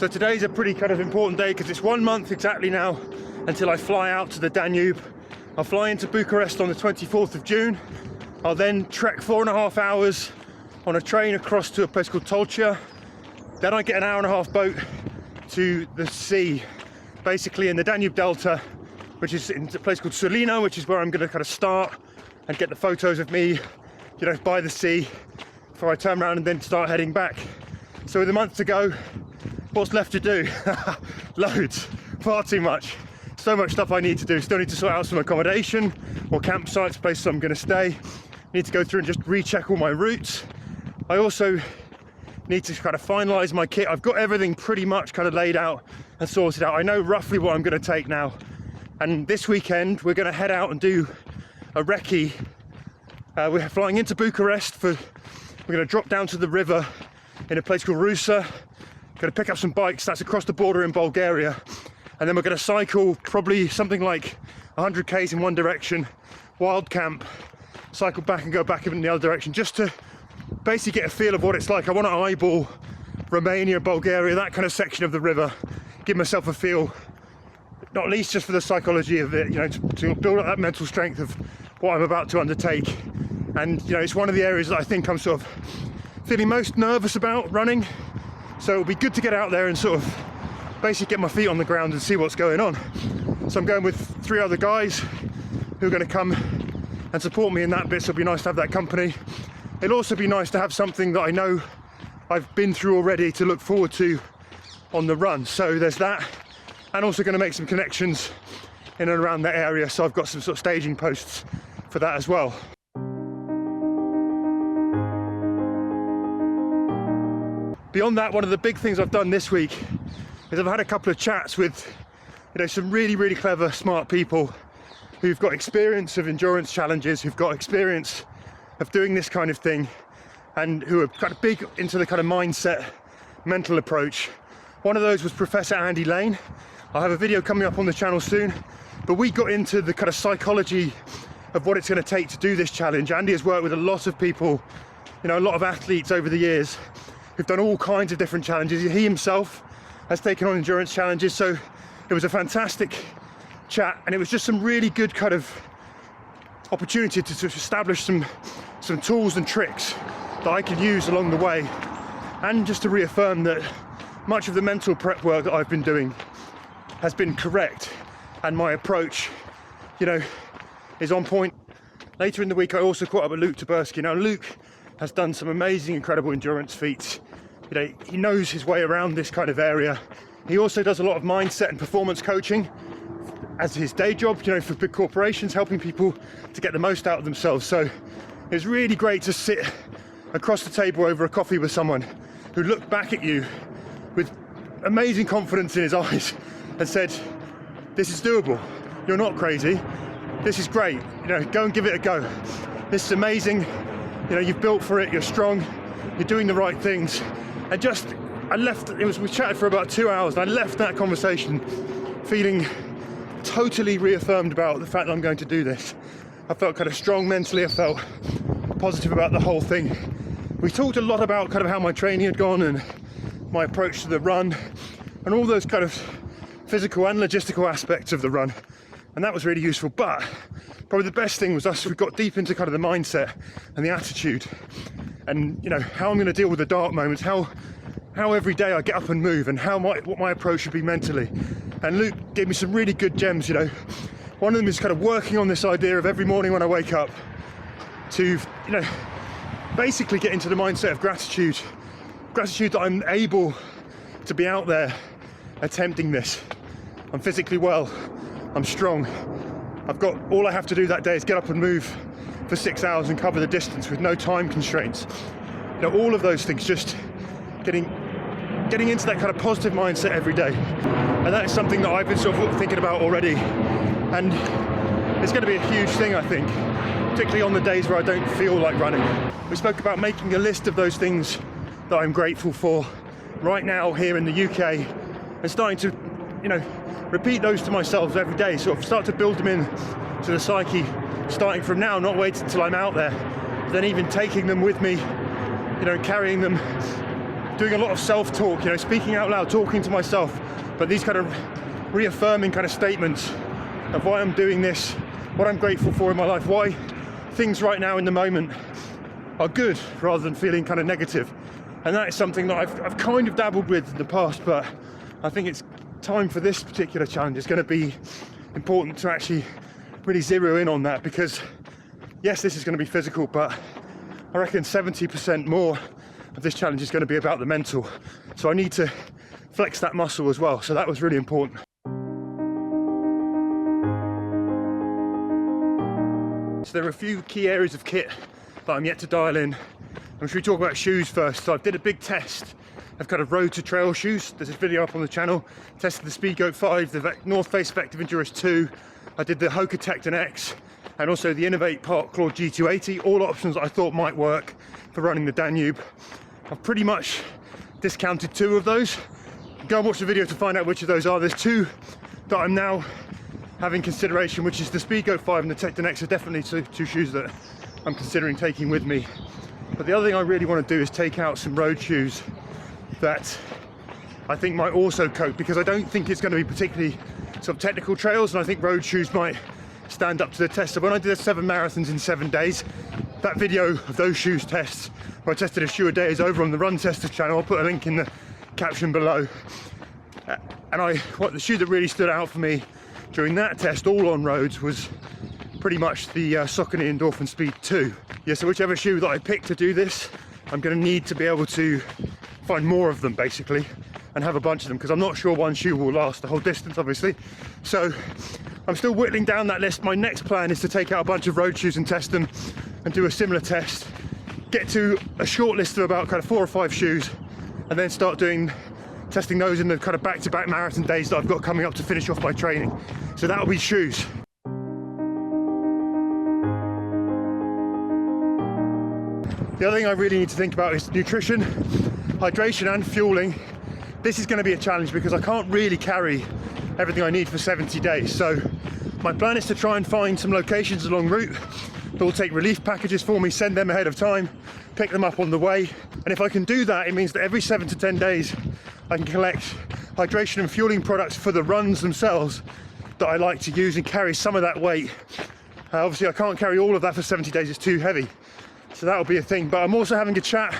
So today's a pretty kind of important day because it's 1 month exactly now until I fly out to the Danube. I'll fly into Bucharest on the 24th of June. I'll then trek 4.5 hours on a train across to a place called Tolcha. Then I get an 1.5 hour boat to the sea, basically in the Danube Delta, which is in a place called Sulina, which is where I'm going to kind of start and get the photos of me, you know, by the sea before I turn around and then start heading back. So with a month to go, what's left to do? Loads, far too much. So much stuff I need to do. Still need to sort out some accommodation or campsites, places I'm going to stay. Need to go through and just recheck all my routes. I also need to kind of finalize my kit. I've got everything pretty much kind of laid out and sorted out. I know roughly what I'm going to take now. And this weekend we're going to head out and do a recce. We're flying into Bucharest we're going to drop down to the river in a place called Rusa. Going to pick up some bikes. That's across the border in Bulgaria. And then we're going to cycle probably something like 100 k's in one direction, wild camp, cycle back and go back in the other direction, just to basically get a feel of what it's like. I want to eyeball Romania, Bulgaria, that kind of section of the river, give myself a feel, not least just for the psychology of it, you know, to build up that mental strength of what I'm about to undertake. And you know, it's one of the areas that I think I'm sort of feeling most nervous about running, so it'll be good to get out there and sort of basically get my feet on the ground and see what's going on. So I'm going with 3 other guys who are going to come and support me in that bit, so it'll be nice to have that company. It'll also be nice to have something that I know I've been through already to look forward to on the run. So there's that, and also going to make some connections in and around that area, so I've got some sort of staging posts for that as well. Beyond that, one of the big things I've done this week is I've had a couple of chats with, you know, some really clever, smart people who've got experience of endurance challenges, who've got experience of doing this kind of thing, and who are kind of big into the kind of mindset, mental approach. One of those was Professor Andy Lane. I'll have a video coming up on the channel soon, but we got into the kind of psychology of what it's going to take to do this challenge. Andy has worked with a lot of people, you know, a lot of athletes over the years who've done all kinds of different challenges. He himself has taken on endurance challenges, so it was a fantastic chat, and it was just some really good kind of opportunity to establish some tools and tricks that I could use along the way, and just to reaffirm that much of the mental prep work that I've been doing has been correct, and my approach, you know, is on point. Later in the week I also caught up with Luke Taberski. Now Luke has done some amazing, incredible endurance feats. You know, he knows his way around this kind of area. He also does a lot of mindset and performance coaching as his day job, you know, for big corporations, helping people to get the most out of themselves. So it's really great to sit across the table over a coffee with someone who looked back at you with amazing confidence in his eyes and said, this is doable, you're not crazy, this is great, you know, go and give it a go, this is amazing, you know, you've built for it, you're strong, you're doing the right things. And just, we chatted for about 2 hours, and I left that conversation feeling totally reaffirmed about the fact that I'm going to do this. I felt kind of strong mentally, I felt positive about the whole thing. We talked a lot about kind of how my training had gone and my approach to the run and all those kind of physical and logistical aspects of the run, and that was really useful. But probably the best thing was we got deep into kind of the mindset and the attitude, and you know, how I'm going to deal with the dark moments, how every day I get up and move, and what my approach should be mentally. And Luke gave me some really good gems, you know. One of them is kind of working on this idea of every morning when I wake up to, you know, basically get into the mindset of gratitude that I'm able to be out there attempting this. I'm physically well, I'm strong, I've got, all I have to do that day is get up and move for 6 hours and cover the distance with no time constraints. You know, all of those things, just getting into that kind of positive mindset every day. And that is something that I've been sort of thinking about already, and it's going to be a huge thing, I think, particularly on the days where I don't feel like running. We spoke about making a list of those things that I'm grateful for right now here in the UK, and starting to, you know, repeat those to myself every day, sort of start to build them in to the psyche, starting from now, not waiting until I'm out there, then even taking them with me, you know, carrying them doing a lot of self-talk, you know, speaking out loud, talking to myself, but these kind of reaffirming kind of statements of why I'm doing this, what I'm grateful for in my life, why things right now in the moment are good rather than feeling kind of negative. And that is something that I've kind of dabbled with in the past, but I think it's time for this particular challenge. It's going to be important to actually really zero in on that, because yes, this is going to be physical, but I reckon 70% more of this challenge is going to be about the mental. So I need to flex that muscle as well. So that was really important. So there are a few key areas of kit that I'm yet to dial in. And should we talk about shoes first? So I did a big test of kind of road to trail shoes. There's a video up on the channel. Tested the Speedgoat 5, the North Face Vective Endurance 2. I did the Hoka Tecton X, and also the Innovate Park Claude G280. All options that I thought might work for running the Danube. I've pretty much discounted 2 of those. Go and watch the video to find out which of those are. There's 2 that I'm now having consideration, which is the Speedgoat 5 and the Tecton X are definitely two shoes that I'm considering taking with me. But the other thing I really want to do is take out some road shoes that I think might also cope, because I don't think it's going to be particularly sort of technical trails, and I think road shoes might stand up to the test. So when I did 7 marathons in 7 days, that video of those shoes tests, where I tested a shoe a day, is over on the Run Testers channel. I'll put a link in the caption below. And what the shoe that really stood out for me during that test, all on roads, was pretty much the Saucony Endorphin Speed 2. Yeah, so whichever shoe that I pick to do this, I'm going to need to be able to find more of them basically, and have a bunch of them, because I'm not sure one shoe will last the whole distance, obviously. So I'm still whittling down that list. My next plan is to take out a bunch of road shoes and test them, and do a similar test, get to a short list of about kind of 4 or 5 shoes, and then start testing those in the kind of back-to-back marathon days that I've got coming up to finish off my training. So that'll be shoes. The other thing I really need to think about is nutrition, hydration and fueling. This is going to be a challenge because I can't really carry everything I need for 70 days. So my plan is to try and find some locations along route that will take relief packages for me, send them ahead of time, pick them up on the way. And if I can do that, it means that every 7 to 10 days I can collect hydration and fueling products for the runs themselves that I like to use and carry some of that weight. Obviously I can't carry all of that for 70 days, it's too heavy. So that'll be a thing. But I'm also having a chat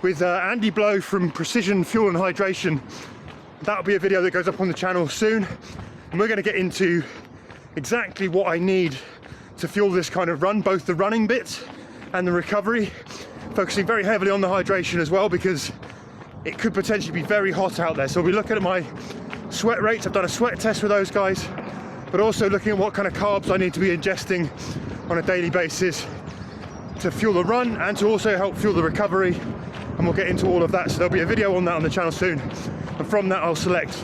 with Andy Blow from Precision Fuel and Hydration. That'll be a video that goes up on the channel soon. And we're going to get into exactly what I need to fuel this kind of run, both the running bits and the recovery, focusing very heavily on the hydration as well, because it could potentially be very hot out there. So we'll be looking at my sweat rates. I've done a sweat test with those guys, but also looking at what kind of carbs I need to be ingesting on a daily basis to fuel the run and to also help fuel the recovery. And we'll get into all of that. So there'll be a video on that on the channel soon. And from that, I'll select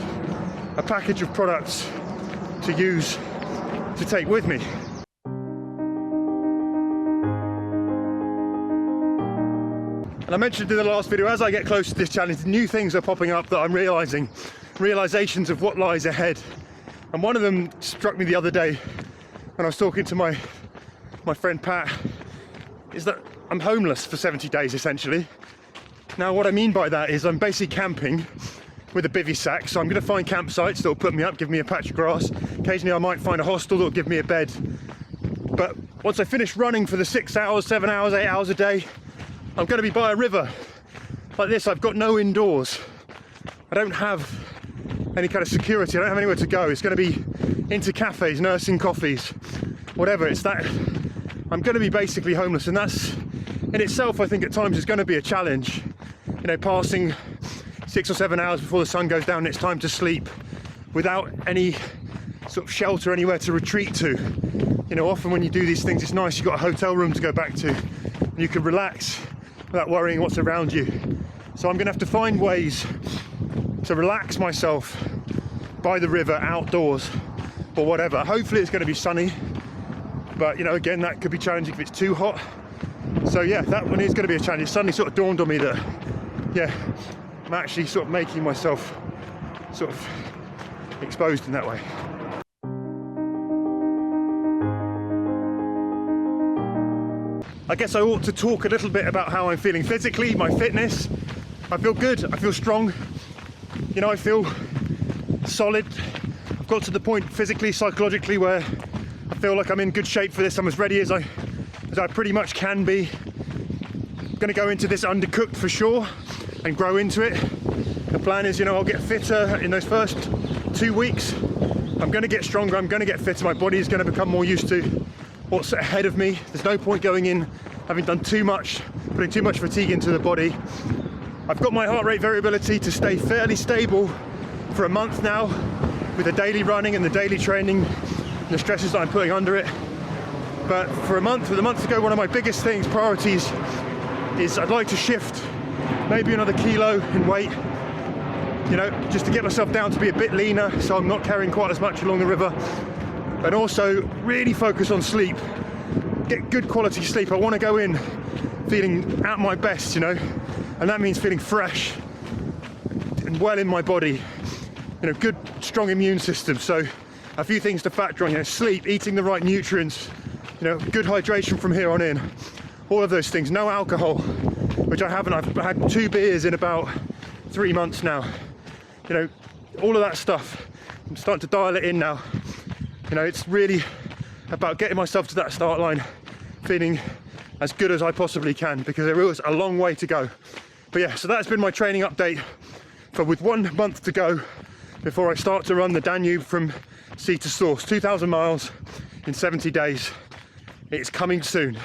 a package of products to use to take with me. And I mentioned in the last video, as I get closer to this challenge, new things are popping up that I'm realizing, realizations of what lies ahead. And one of them struck me the other day when I was talking to my friend Pat, is that I'm homeless for 70 days essentially. Now what I mean by that is I'm basically camping with a bivvy sack, so I'm going to find campsites that will put me up, give me a patch of grass. Occasionally I might find a hostel that will give me a bed. But once I finish running for the 6 hours, 7 hours, 8 hours a day, I'm going to be by a river like this. I've got no indoors. I don't have any kind of security. I don't have anywhere to go. It's going to be into cafes, nursing coffees, whatever. It's that I'm going to be basically homeless, and that's in itself, I think at times is going to be a challenge. You know, passing 6 or 7 hours before the sun goes down, it's time to sleep without any sort of shelter, anywhere to retreat to. You know, often when you do these things, it's nice, you've got a hotel room to go back to and you can relax without worrying what's around you. So I'm going to have to find ways to relax myself by the river, outdoors, or whatever. Hopefully it's going to be sunny, but you know, again, that could be challenging if it's too hot. So yeah, that one is going to be a challenge. It suddenly sort of dawned on me that, yeah, I'm actually sort of making myself sort of exposed in that way. I guess I ought to talk a little bit about how I'm feeling physically, my fitness. I feel good, I feel strong, you know, I feel solid. I've got to the point physically, psychologically, where I feel like I'm in good shape for this. I'm as ready as I pretty much can be. I'm gonna go into this undercooked for sure and grow into it. The plan is, you know, I'll get fitter in those first 2 weeks. I'm gonna get stronger, I'm gonna get fitter, my body is gonna become more used to what's ahead of me. There's no point going in having done too much, putting too much fatigue into the body. I've got my heart rate variability to stay fairly stable for a month now, with the daily running and the daily training and the stresses that I'm putting under it. But with a month to go, one of my biggest things, priorities, is I'd like to shift maybe another kilo in weight, you know, just to get myself down to be a bit leaner so I'm not carrying quite as much along the river. And also really focus on sleep, get good quality sleep. I want to go in feeling at my best, you know, and that means feeling fresh and well in my body, you know, good strong immune system. So a few things to factor on, you know, sleep, eating the right nutrients, you know, good hydration from here on in, all of those things. No alcohol, which I haven't. I've had 2 beers in about 3 months now, you know, all of that stuff. I'm starting to dial it in now. You know, it's really about getting myself to that start line feeling as good as I possibly can, because there is a long way to go. But yeah, so that's been my training update with 1 month to go before I start to run the Danube from sea to source, 2,000 miles in 70 days. It's coming soon.